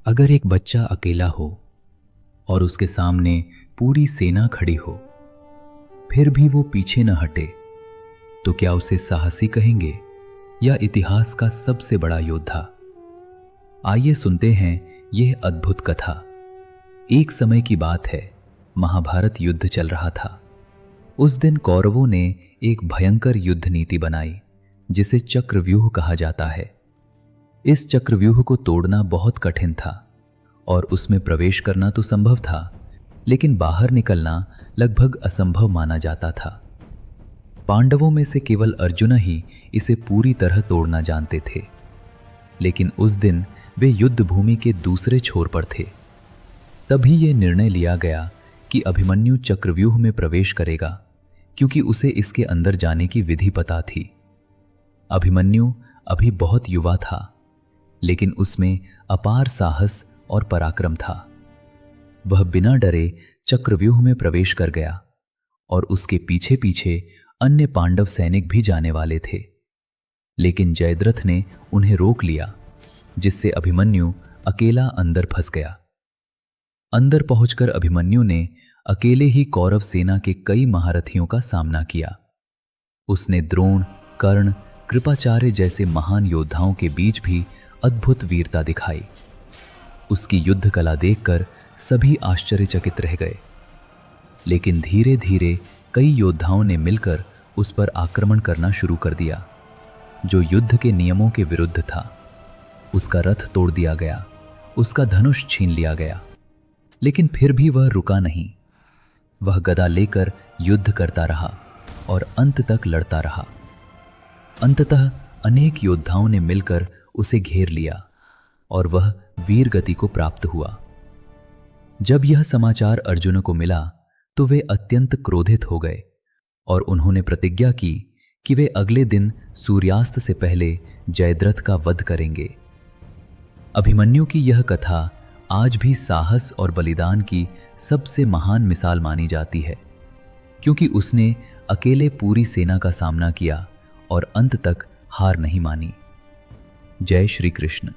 अगर एक बच्चा अकेला हो और उसके सामने पूरी सेना खड़ी हो, फिर भी वो पीछे न हटे, तो क्या उसे साहसी कहेंगे या इतिहास का सबसे बड़ा योद्धा? आइए सुनते हैं यह अद्भुत कथा। एक समय की बात है, महाभारत युद्ध चल रहा था। उस दिन कौरवों ने एक भयंकर युद्ध नीति बनाई जिसे चक्रव्यूह कहा जाता है। इस चक्रव्यूह को तोड़ना बहुत कठिन था और उसमें प्रवेश करना तो संभव था, लेकिन बाहर निकलना लगभग असंभव माना जाता था। पांडवों में से केवल अर्जुन ही इसे पूरी तरह तोड़ना जानते थे। लेकिन उस दिन वे युद्ध भूमि के दूसरे छोर पर थे। तभी यह निर्णय लिया गया कि अभिमन्यु चक्रव्यूह में प्रवेश करेगा, क्योंकि उसे इसके अंदर जाने की विधि पता थी। अभिमन्यु अभी बहुत युवा था, लेकिन उसमें अपार साहस और पराक्रम था। वह बिना डरे चक्रव्यूह में प्रवेश कर गया और उसके पीछे पीछे अन्य पांडव सैनिक भी जाने वाले थे। लेकिन जयद्रथ ने उन्हें रोक लिया, जिससे अभिमन्यु अकेला अंदर फंस गया। अंदर पहुंचकर अभिमन्यु ने अकेले ही कौरव सेना के कई महारथियों का सामना किया। उसने द्रोण, कर्ण, कृपाचार्य जैसे महान योद्धाओं के बीच भी अद्भुत वीरता दिखाई। उसकी युद्ध कला देखकर सभी आश्चर्यचकित रह गए। लेकिन धीरे धीरे कई योद्धाओं ने मिलकर उस पर आक्रमण करना शुरू कर दिया, जो युद्ध के नियमों के विरुद्ध था। उसका रथ तोड़ दिया गया, उसका धनुष छीन लिया गया, लेकिन फिर भी वह रुका नहीं। वह गदा लेकर युद्ध करता रहा और अंत तक लड़ता रहा। अंततः अनेक योद्धाओं ने मिलकर उसे घेर लिया और वह वीर गति को प्राप्त हुआ। जब यह समाचार अर्जुन को मिला तो वे अत्यंत क्रोधित हो गए और उन्होंने प्रतिज्ञा की कि वे अगले दिन सूर्यास्त से पहले जयद्रथ का वध करेंगे। अभिमन्यु की यह कथा आज भी साहस और बलिदान की सबसे महान मिसाल मानी जाती है, क्योंकि उसने अकेले पूरी सेना का सामना किया और अंत तक हार नहीं मानी। जय श्री कृष्ण।